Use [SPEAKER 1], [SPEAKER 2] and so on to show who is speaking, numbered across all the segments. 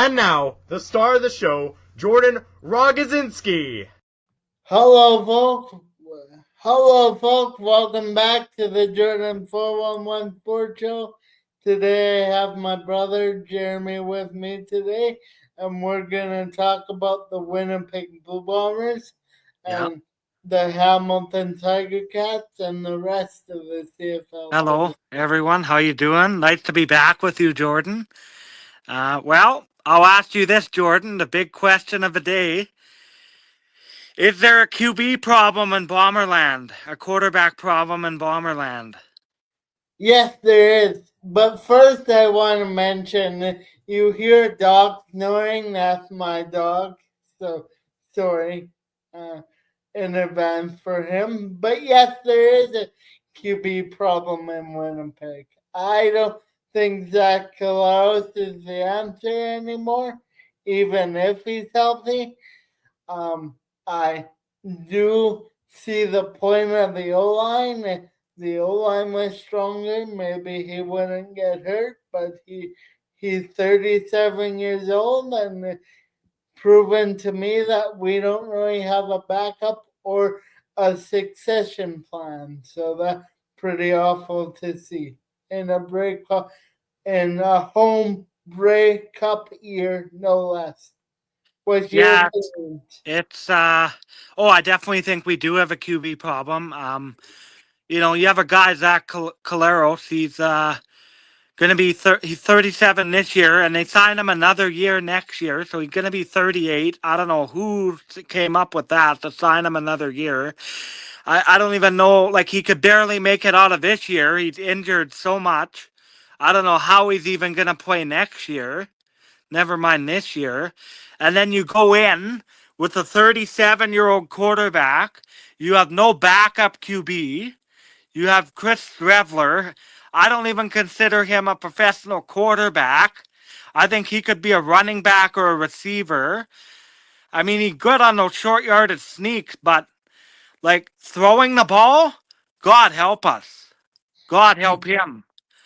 [SPEAKER 1] And now, the star of the show, Jordan Rogozinski.
[SPEAKER 2] Hello, folks. Hello, folks. Welcome back to the Jordan 411 Sports Show. Today, I have my brother Jeremy with me today, and we're going to talk about the Winnipeg Blue Bombers
[SPEAKER 3] Yeah.
[SPEAKER 2] and the Hamilton Tiger Cats and the rest of the CFL.
[SPEAKER 3] Hello, everyone. How you doing? Nice to be back with you, Jordan. Well, I'll ask you this, Jordan. The big question of the day: is there a QB problem in Bomberland? A quarterback problem in Bomberland?
[SPEAKER 2] Yes, there is. But first, I want to mention you hear a dog snoring. That's my dog. So sorry in advance for him. But yes, there is a QB problem in Winnipeg. I don't think Zach Collaros is the answer anymore, even if he's healthy. I do see the point of the O line. If the O line was stronger, maybe he wouldn't get hurt. But he's 37 years old, and it's proven to me that we don't really have a backup or a succession plan. So that's pretty awful to see in a home breakup year, no less. What's your
[SPEAKER 3] Yeah,
[SPEAKER 2] opinion?
[SPEAKER 3] I definitely think we do have a QB problem. You have a guy, Zach Collaros. He's going to be he's 37 this year, and they signed him another year next year, so he's going to be 38. I don't know who came up with that to sign him another year. I don't even know. Like, he could barely make it out of this year. He's injured so much. I don't know how he's even going to play next year. Never mind this year. And then you go in with a 37-year-old quarterback. You have no backup QB. You have Chris Streveler. I don't even consider him a professional quarterback. I think he could be a running back or a receiver. I mean, he's good on those short yardage sneaks, but like throwing the ball, God help us. God help him.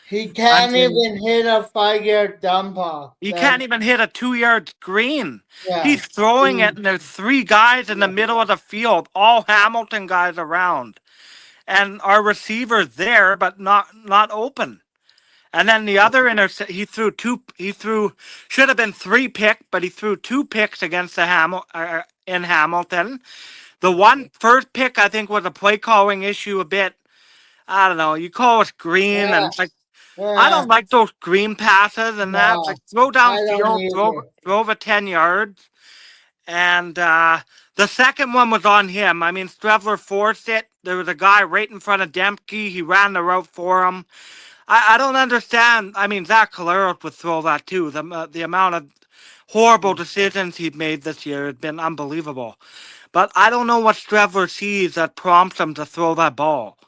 [SPEAKER 2] He can't even hit a 5-yard dump off.
[SPEAKER 3] He can't even hit a 2-yard screen.
[SPEAKER 2] Yeah.
[SPEAKER 3] He's throwing it, and there's 3 guys in the middle of the field, all Hamilton guys around. And our receiver's there, but not open. And then the other he should have been 3 picks, but he threw 2 picks against the in Hamilton. The first pick, I think, was a play calling issue a bit. I don't know. You call us green, and like, I don't like those green passes and that. Like, throw downfield, throw over 10 yards. And the second one was on him. I mean, Streveler forced it. There was a guy right in front of Dempke. He ran the route for him. I don't understand. I mean, Zach Collaros would throw that too. The amount of horrible decisions he's made this year has been unbelievable. But I don't know what Streveler sees that prompts him to throw that ball.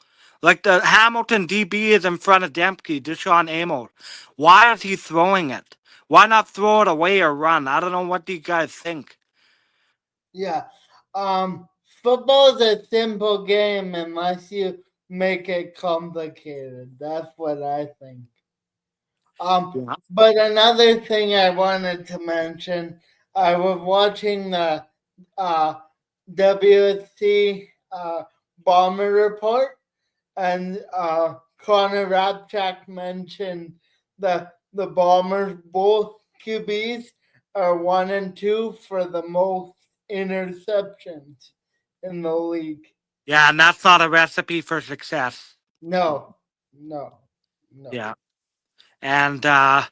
[SPEAKER 3] Like, the Hamilton DB is in front of Dempke, Deshaun Amos. Why is he throwing it? Why not throw it away or run? I don't know what you guys think.
[SPEAKER 2] Yeah. Football is a simple game unless you make it complicated. That's what I think. But another thing I wanted to mention, I was watching the WSC Bomber Report, and Connor Rapchak mentioned the Bombers, both QBs are 1 and 2 for the most interceptions in the league.
[SPEAKER 3] Yeah, and that's not a recipe for success.
[SPEAKER 2] No.
[SPEAKER 3] Yeah. And the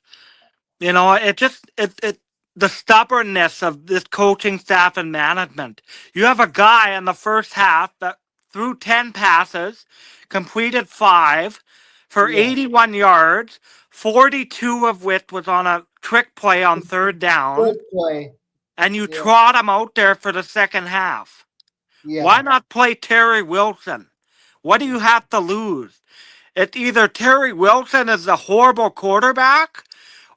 [SPEAKER 3] stubbornness of this coaching staff and management. You have a guy in the first half that threw 10 passes, completed 5 for 81 yards, 42 of which was on a trick play on third down.
[SPEAKER 2] Good play.
[SPEAKER 3] And you trot him out there for the second half. Yeah. Why not play Terry Wilson? What do you have to lose? It's either Terry Wilson is a horrible quarterback,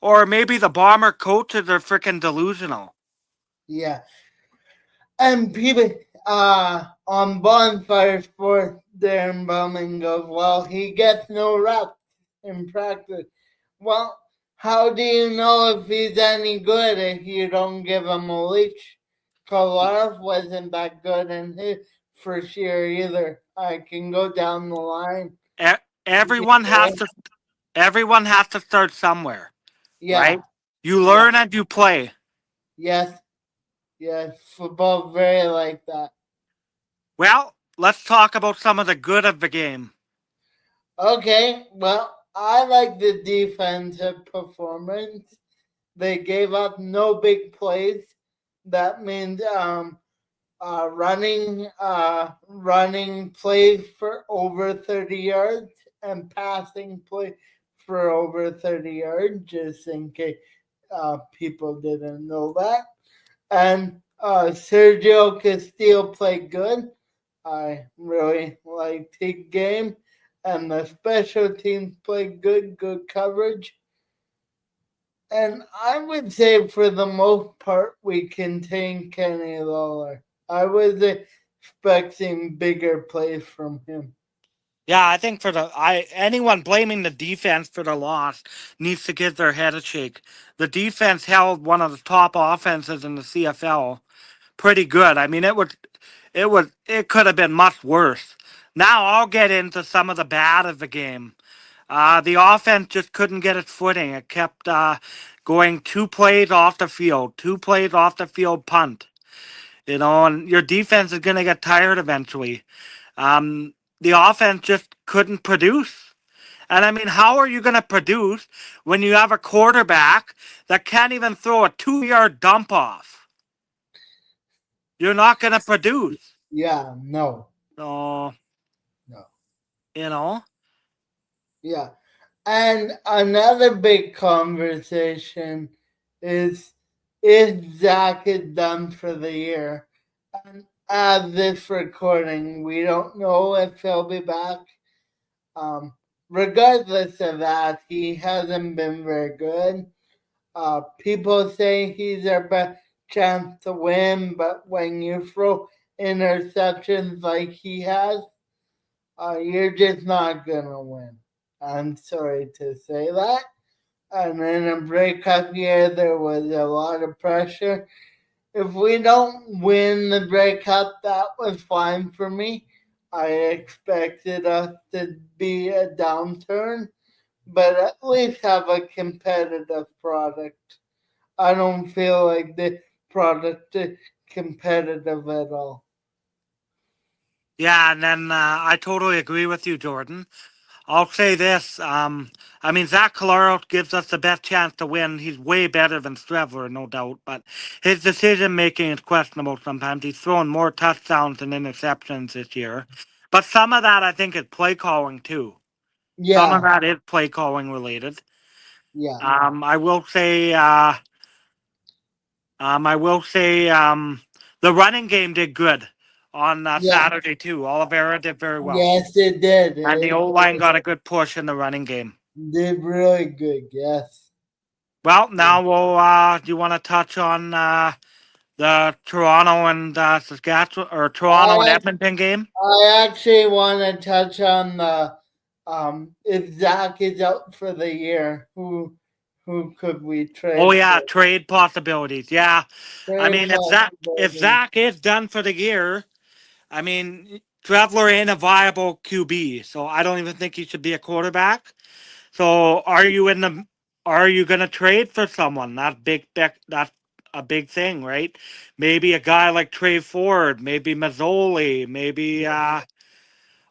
[SPEAKER 3] or maybe the Bomber coaches are freaking delusional.
[SPEAKER 2] Yeah. And people on Bonfire Sports, Darren Bowman goes, well, he gets no reps in practice. Well, How do you know if he's any good if you don't give him a leash? Kolarov wasn't that good in his first year either. I can go down the line.
[SPEAKER 3] Everyone has to. Everyone has to start somewhere, right?
[SPEAKER 2] Yeah,
[SPEAKER 3] You
[SPEAKER 2] yeah,
[SPEAKER 3] learn and you play.
[SPEAKER 2] yes, yes. Football very like that.
[SPEAKER 3] Well, let's talk about some of the good of the game.
[SPEAKER 2] Okay, well, I like the defensive performance. They gave up no big plays. That means running play for over 30 yards and passing play for over 30 yards, just in case people didn't know that. And Sergio Castillo played good. I really liked his game. And the special teams played good coverage. And I would say for the most part, we contained Kenny Lawler. I was expecting bigger plays from him.
[SPEAKER 3] Yeah, I think anyone blaming the defense for the loss needs to give their head a shake. The defense held one of the top offenses in the CFL pretty good. I mean, it could have been much worse. Now I'll get into some of the bad of the game. The offense just couldn't get its footing. It kept going 2 plays off the field, 2 plays off the field punt. And your defense is going to get tired eventually. The offense just couldn't produce. And I mean, how are you going to produce when you have a quarterback that can't even throw a 2-yard dump off? You're not going to produce.
[SPEAKER 2] Yeah, no.
[SPEAKER 3] So,
[SPEAKER 2] No.
[SPEAKER 3] you know,
[SPEAKER 2] Yeah. And another big conversation is Zach is done for the year. And as this recording, we don't know if he'll be back. Regardless of that, he hasn't been very good. People say he's our best chance to win, but when you throw interceptions like he has, you're just not gonna win. I'm sorry to say that. And in a breakup year, there was a lot of pressure. If we don't win the breakup, that was fine for me. I expected us to be a downturn, but at least have a competitive product. I don't feel like the product is competitive at all.
[SPEAKER 3] yeah. And then I totally agree with you, Jordan. I'll say this. I mean, Zach Collaros gives us the best chance to win. He's way better than Strebler, no doubt. But his decision making is questionable sometimes. He's thrown more touchdowns than interceptions this year. But some of that, I think, is play calling too. Some of
[SPEAKER 2] Yeah,
[SPEAKER 3] that is play calling related.
[SPEAKER 2] yeah,
[SPEAKER 3] I will say. The running game did good on
[SPEAKER 2] yeah.
[SPEAKER 3] Saturday too. Oliveira did very well,
[SPEAKER 2] Yes, it did.
[SPEAKER 3] and the
[SPEAKER 2] It
[SPEAKER 3] O line got a good push in the running game.
[SPEAKER 2] did really good. Yes.
[SPEAKER 3] Well, now we'll. Do you want to touch on the Toronto and Saskatchewan or Toronto and
[SPEAKER 2] I
[SPEAKER 3] Edmonton game?
[SPEAKER 2] I actually want to touch on the if Zach is out for the year, who could we trade?
[SPEAKER 3] Oh yeah, trade possibilities. Yeah,
[SPEAKER 2] for?
[SPEAKER 3] I
[SPEAKER 2] Trade
[SPEAKER 3] mean if
[SPEAKER 2] possibilities.
[SPEAKER 3] Zach is done for the year, I mean Traveler ain't a viable QB, so I don't even think he should be a quarterback. So are you gonna trade for someone? That's a big thing, right? Maybe a guy like Trey Ford, maybe Mazzoli, maybe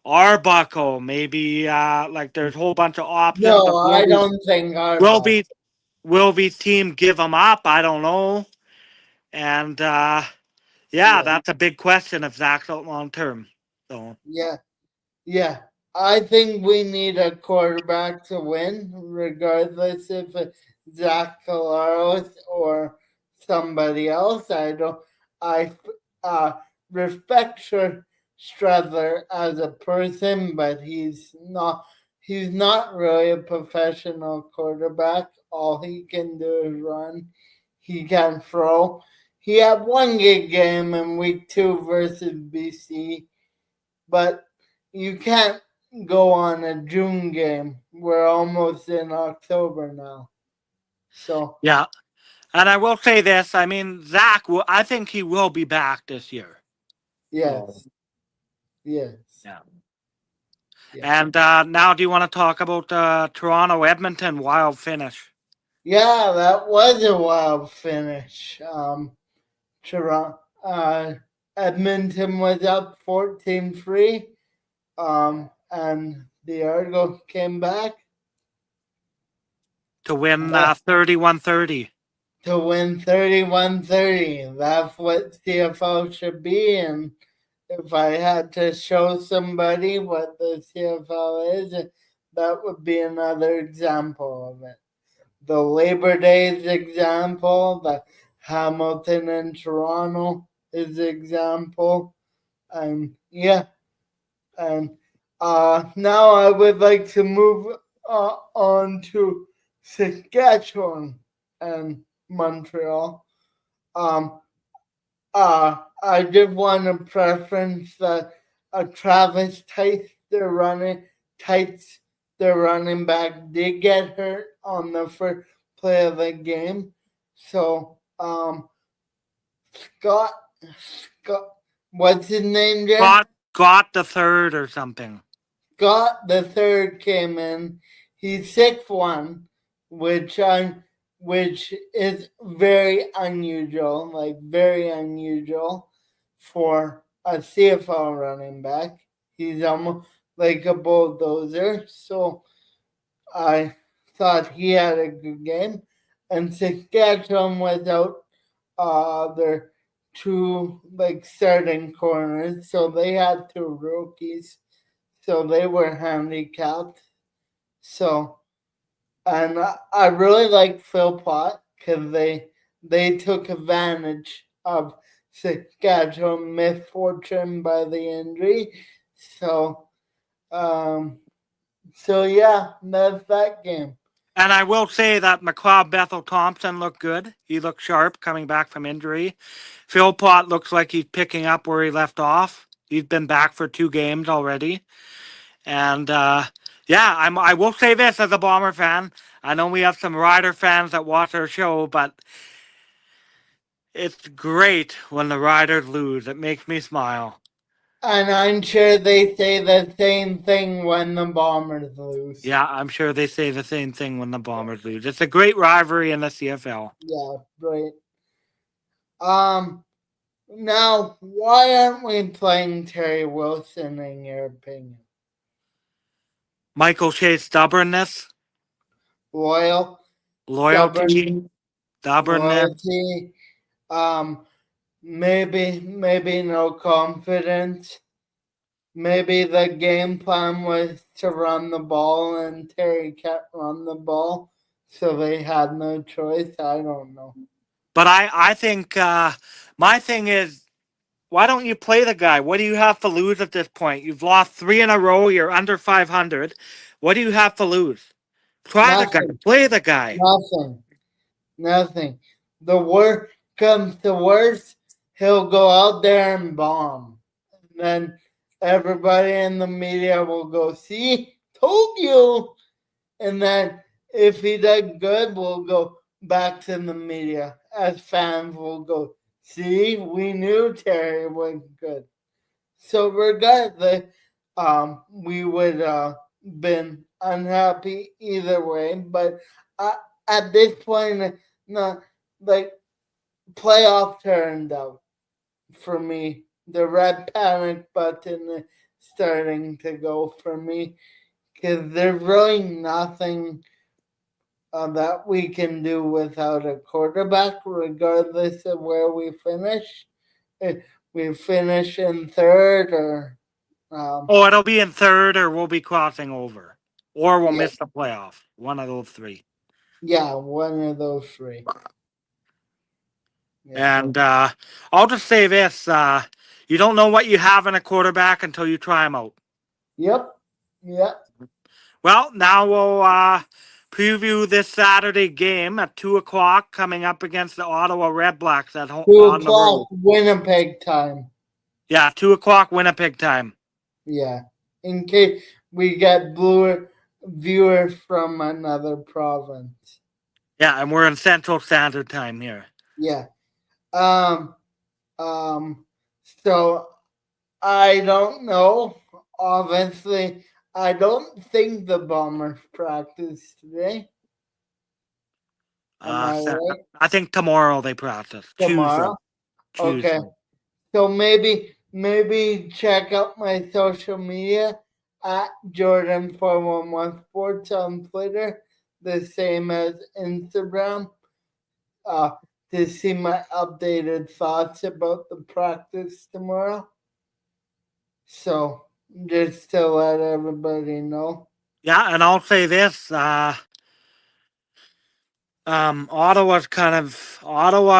[SPEAKER 3] Arbuckle, maybe like there's a whole bunch of options.
[SPEAKER 2] No, I don't think
[SPEAKER 3] Will
[SPEAKER 2] Arbuckle.
[SPEAKER 3] be will be team give them up? I don't know. And yeah,
[SPEAKER 2] Yeah,
[SPEAKER 3] that's a big question if Zach's out long term. So
[SPEAKER 2] yeah, yeah. I think we need a quarterback to win, regardless if it's Zach Collaros or somebody else. I uh, respect Stradler as a person, but he's not. He's not really a professional quarterback. All he can do is run. He can throw. He had one good game in week 2 versus BC, but you can't go on a June game. We're almost in October now. So
[SPEAKER 3] Yeah. And I will say this. I mean, Zach, I think he will be back this year.
[SPEAKER 2] yes, yes,
[SPEAKER 3] Yeah.
[SPEAKER 2] yeah.
[SPEAKER 3] And now, do you want to talk about Toronto Edmonton wild finish?
[SPEAKER 2] Yeah, that was a wild finish. Toronto, Edmonton was up 14-3, and the Argos came back
[SPEAKER 3] To win 31-30.
[SPEAKER 2] to win 31-30. That's what CFL should be. And if I had to show somebody what the CFL is, that would be another example of it. The Labor Day example, the Hamilton and Toronto is example. And yeah, and now I would like to move on to Saskatchewan and Montreal. Um, I did want to preference that Travis Tights, the running back, did get hurt on the first play of the game. So Scott, Scott, what's his name, Jeff?
[SPEAKER 3] Got the third or something.
[SPEAKER 2] Scott the third came in. He's 6'1", which is very unusual, like very unusual for a CFL running back. He's almost like a bulldozer. So I thought he had a good game. And Saskatchewan without their two like starting corners, so they had two rookies, so they were handicapped. So, and I really like Philpott because they took advantage of Saskatchewan misfortune by the injury. So, so yeah, that's that game.
[SPEAKER 3] And I will say that McLeod Bethel Thompson looked good. He looked sharp coming back from injury. Philpott looks like he's picking up where he left off. He's been back for 2 games already. And yeah, I will say this as a Bomber fan. I know we have some Rider fans that watch our show, but it's great when the Riders lose. It makes me smile.
[SPEAKER 2] And I'm sure they say the same thing when the Bombers lose.
[SPEAKER 3] Yeah, I'm sure they say the same thing when the Bombers lose. It's a great rivalry in the CFL.
[SPEAKER 2] Yeah, great. Now, why aren't we playing Terry Wilson in your opinion?
[SPEAKER 3] Michael Shea's stubbornness,
[SPEAKER 2] Loyalty,
[SPEAKER 3] stubbornness.
[SPEAKER 2] loyalty, maybe no confidence. Maybe the game plan was to run the ball and Terry can't run the ball, so they had no choice. I don't know.
[SPEAKER 3] But I think my thing is, why don't you play the guy? What do you have to lose at this point? You've lost 3 in a row. You're under 500. What do you have to lose? Try the guy. Play the guy.
[SPEAKER 2] Nothing. The worst comes to worst, he'll go out there and bomb. And then everybody in the media will go, see, told you. And then if he does good, we'll go back to the media. As fans, will go, see, we knew Terry was good. So regardless, we would been unhappy either way. But at this point, no, like playoff turned out for me. The red panic button is starting to go for me because there's really nothing that we can do without a quarterback, regardless of where we finish. If we finish in third, or
[SPEAKER 3] it'll be in third, or we'll be crossing over, or we'll miss the playoff. One of those 3.
[SPEAKER 2] Yeah, one of those 3.
[SPEAKER 3] Yeah. And I'll just say this: you don't know what you have in a quarterback until you try him out.
[SPEAKER 2] Yep.
[SPEAKER 3] Well, now we'll preview this Saturday game at 2:00 coming up against the Ottawa Redblacks at home.
[SPEAKER 2] 2:00 Winnipeg time.
[SPEAKER 3] Yeah, 2:00 Winnipeg time.
[SPEAKER 2] Yeah, in case we get viewers from another province.
[SPEAKER 3] Yeah, and we're in Central Standard Time here.
[SPEAKER 2] Yeah. Um. So I don't know. Obviously, I don't think the Bombers practice today. Am I right?
[SPEAKER 3] I think tomorrow they practice. Tuesday.
[SPEAKER 2] Tomorrow? Okay.
[SPEAKER 3] Tuesday.
[SPEAKER 2] So maybe check out my social media at Jordan411 Sports on Twitter, the same as Instagram, uh, to see my updated thoughts about the practice tomorrow. So just to let everybody know.
[SPEAKER 3] Yeah, and I'll say this. Ottawa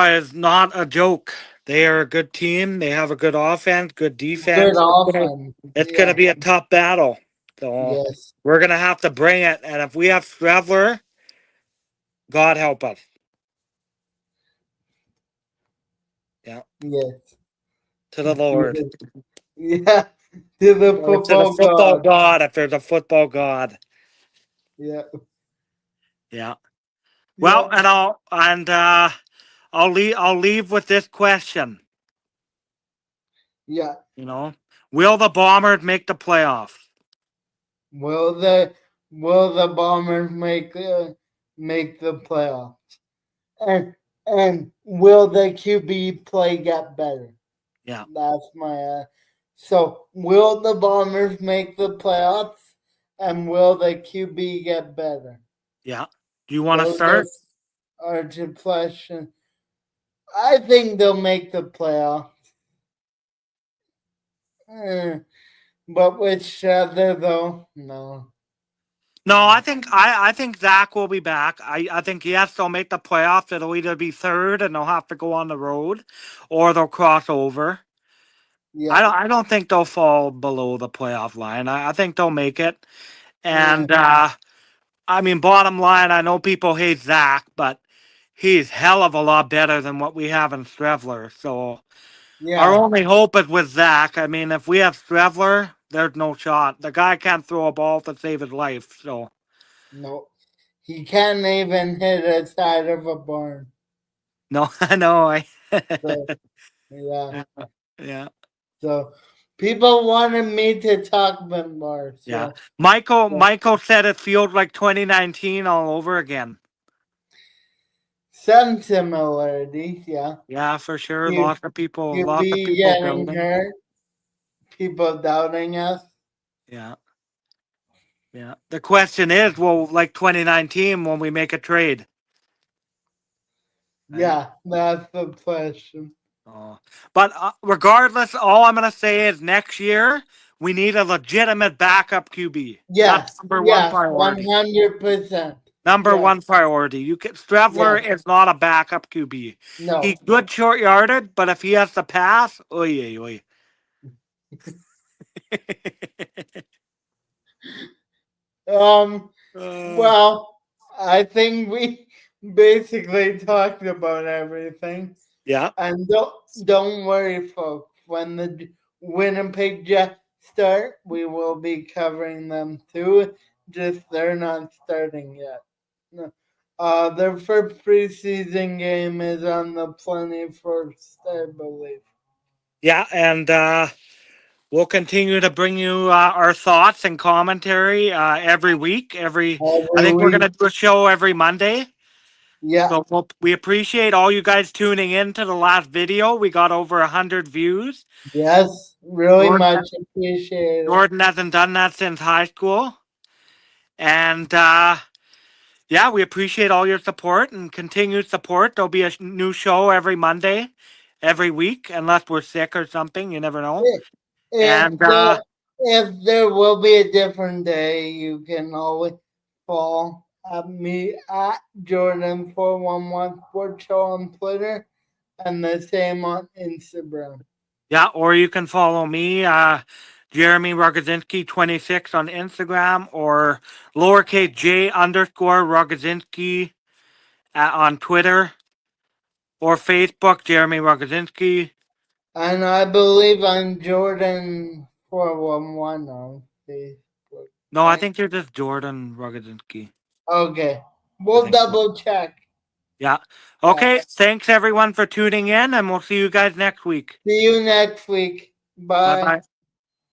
[SPEAKER 3] is not a joke. They are a good team. They have a good offense, good
[SPEAKER 2] Good
[SPEAKER 3] defense.
[SPEAKER 2] offense.
[SPEAKER 3] It's
[SPEAKER 2] Yeah.
[SPEAKER 3] gonna be a tough battle. So
[SPEAKER 2] Yes.
[SPEAKER 3] we're gonna have to bring it. And if we have Strevler, God help us. Yeah.
[SPEAKER 2] Yes.
[SPEAKER 3] To the Lord.
[SPEAKER 2] Yeah. To the
[SPEAKER 3] Or to the
[SPEAKER 2] football
[SPEAKER 3] football
[SPEAKER 2] god.
[SPEAKER 3] god, if there's a football god.
[SPEAKER 2] Yeah.
[SPEAKER 3] Yeah. Well,
[SPEAKER 2] Yeah.
[SPEAKER 3] I'll leave with this question.
[SPEAKER 2] Yeah.
[SPEAKER 3] You know, will the Bombers make the playoffs?
[SPEAKER 2] Will the Bombers make the playoffs? And will the QB play get better?
[SPEAKER 3] Yeah.
[SPEAKER 2] That's my so will the Bombers make the playoffs, and will the QB get better?
[SPEAKER 3] Yeah. Do you want to
[SPEAKER 2] Those
[SPEAKER 3] start?
[SPEAKER 2] are two questions. I think they'll make the playoffs. But which other though? No.
[SPEAKER 3] No, I think Zach will be back. I think yes, they'll make the playoffs. It'll either be third and they'll have to go on the road, or they'll cross over.
[SPEAKER 2] Yeah.
[SPEAKER 3] I don't think they'll fall below the playoff line. I think they'll make it. And I mean, bottom line, I know people hate Zach, but he's hell of a lot better than what we have in Strevler. So our
[SPEAKER 2] Yeah.
[SPEAKER 3] only hope is with Zach. I mean, if we have Strevler, there's no shot. The guy can't throw a ball to save his life. So
[SPEAKER 2] No. He can't even hit a side of a barn.
[SPEAKER 3] no, I know.
[SPEAKER 2] So yeah.
[SPEAKER 3] Yeah.
[SPEAKER 2] So people wanted me to talk about more. So
[SPEAKER 3] Yeah. Michael said it feels like 2019 all over again.
[SPEAKER 2] some similarities, yeah.
[SPEAKER 3] Yeah, for sure.
[SPEAKER 2] You
[SPEAKER 3] Lots of people
[SPEAKER 2] getting
[SPEAKER 3] building.
[SPEAKER 2] hurt, people doubting us.
[SPEAKER 3] Yeah. Yeah. The question is, well, like 2019 when we make a trade.
[SPEAKER 2] Yeah, that's the question.
[SPEAKER 3] Oh. But regardless, all I'm going to say is next year we need a legitimate backup QB.
[SPEAKER 2] Yes,
[SPEAKER 3] That's number one
[SPEAKER 2] yes,
[SPEAKER 3] priority.
[SPEAKER 2] 100%.
[SPEAKER 3] Number
[SPEAKER 2] Yes.
[SPEAKER 3] one priority. Strevler is not a backup QB.
[SPEAKER 2] No.
[SPEAKER 3] He's good short yarded, but if he has to pass, oy, oy.
[SPEAKER 2] Well, I think we basically talked about everything.
[SPEAKER 3] Yeah.
[SPEAKER 2] And don't worry, folks. When the Winnipeg Jets start, we will be covering them too. Just they're not starting yet. No. Their first preseason game is on the 21st, I believe.
[SPEAKER 3] Yeah, and we'll continue to bring you our thoughts and commentary every week. I think we're going to do a show every Monday.
[SPEAKER 2] Yeah.
[SPEAKER 3] So we appreciate all you guys tuning in to the last video. We got over 100 views.
[SPEAKER 2] Yes, really much appreciated.
[SPEAKER 3] Jordan hasn't done that since high school. And yeah, we appreciate all your support and continued support. There'll be a new show every Monday, every week, unless we're sick or something. You never know.
[SPEAKER 2] If there will be a different day, you can always follow me at Jordan411 Sports Show on Twitter and the same on Instagram.
[SPEAKER 3] Yeah, or you can follow me, Jeremy Rogozinski 26 on Instagram, or lowercase j underscore Rogozinski on Twitter, or Facebook, Jeremy Rogozinski.
[SPEAKER 2] And I believe I'm Jordan411 on Facebook.
[SPEAKER 3] No, I think you're just Jordan Rogozinski.
[SPEAKER 2] Okay. We'll double check.
[SPEAKER 3] Yeah. Okay. Thanks everyone for tuning in, and we'll see you guys next week.
[SPEAKER 2] See you next week.
[SPEAKER 3] Bye
[SPEAKER 2] Bye.
[SPEAKER 3] bye.